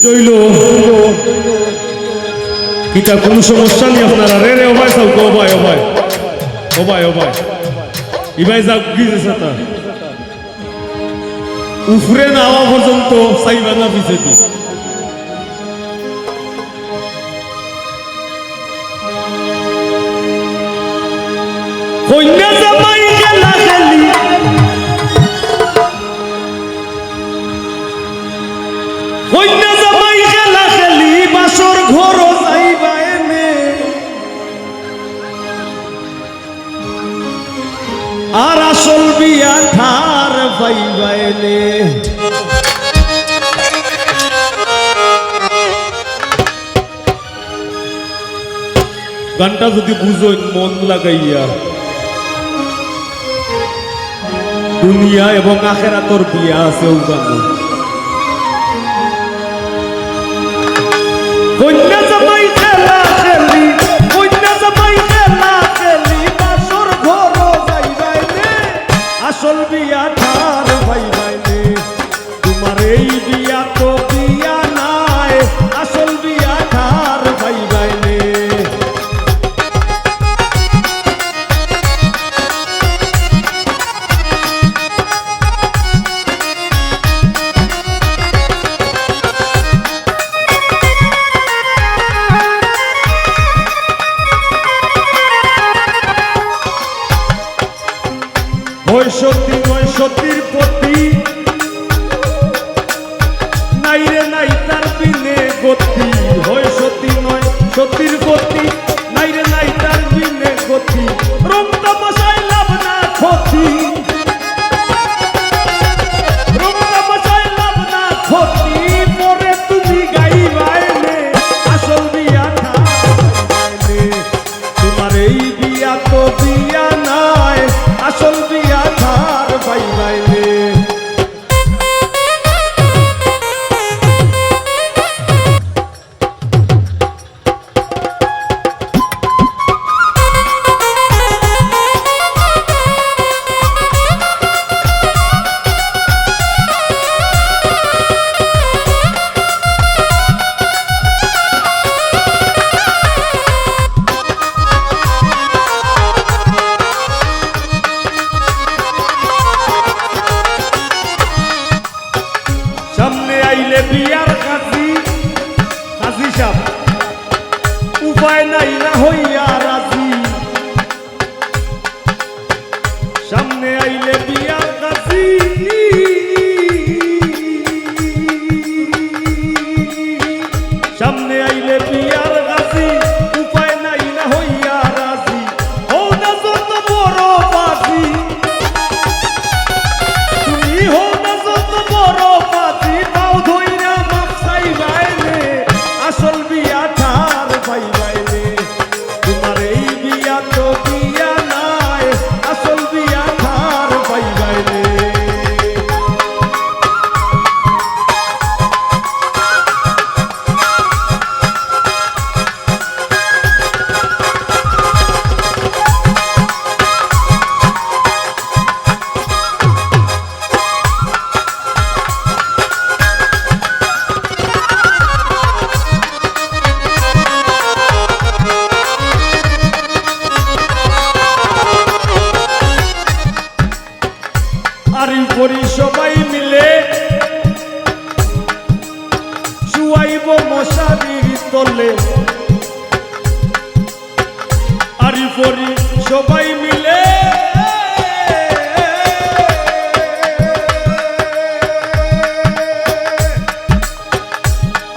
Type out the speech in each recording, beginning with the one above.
জইল কিতা কোনো সমস্যা নেই আপনারা রে রে ও ভাই সব ও ভাই ও ভাই ও ভাই ও ভাই ই ভাই যা গিয়েছে তা উফরে না হওয়া পর্যন্ত সাইবা না পিছেতে কইনা জামাই খেলা খেলি কইনা জামাই খেলা খেলি বাসর ঘর যাইবা এনে আর আসল বিয়া ঠার পাইবা এনে গানটা যদি বুঝোই মন লাগাইয়া দুনিয়া এবং আখেরাতর বিয়া আছে ও গান কন্যা জামাই খেলা খেলি কন্যা জামাই খেলা খেলি বাসর ঘর যাইবাইনে আসল বিয়া ঠার পাইবাইনে তোমার এই বিয়া তো বিয়া নাই আসল বিয়া ঠার পাইবাইনে সত্যি নয় সত্যির প্রতি নাই রে নাই তার বিনে গতি হয় সত্যি নয় সত্যির প্রতি নাই রে নাই তার বিনে গতি রং তামাশায় লাভ না ক্ষতি রং তামাশায় লাভ না ক্ষতি পরে তুমি গাইবাইনে আসল বিয়া ঠাইবাইনে তোমার এই বিয়া তো বিয়া নাই আসল বিয়া ঠার পাইবাইনে সামনে আইলে বিয়ার কাজী কাজী সাহেব উপায় নাই না হইয়া রাজি সামনে আইলে বিয়ার কাজী সামনে আইলে বিয়ার কাজী উপায় নাই না হইয়া রাজি ও না যত বড় বাজি তুমি হো না যত বড় বাজি পাও ধইরা মাপ চাইবাইনে আসল বিয়া ঠার পাইবাইনে তোমার এই বিয়া তো বিয়া নাই আসল বিয়া ঠার পাইবাইনে আরি পরি সবাই মিলে শুয়াইব মশারির তলে আরি পরি সবাই মিলে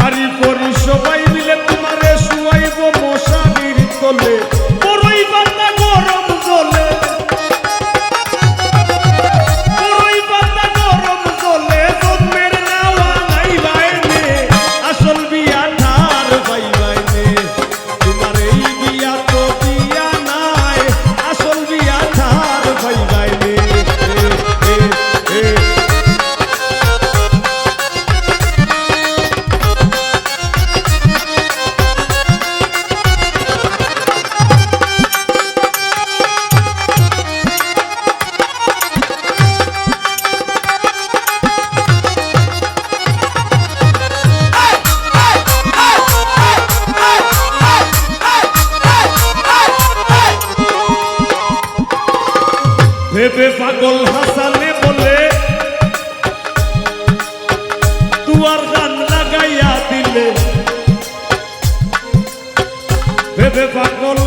আরি পরি সবাই মিলে তোমারে শুয়াইব মশারির তলে বড়ই বান্দা গরম জলে আসল বিয়া ঠার পাইবাইনে তোমার এই বিয়া তো বিয়া নাই আসল বিয়া ঠার পাইবাইনে ভেবে পাগল হাসানে বলে দুয়ার গান লাগাইয়া দিলে ভেবে পাগল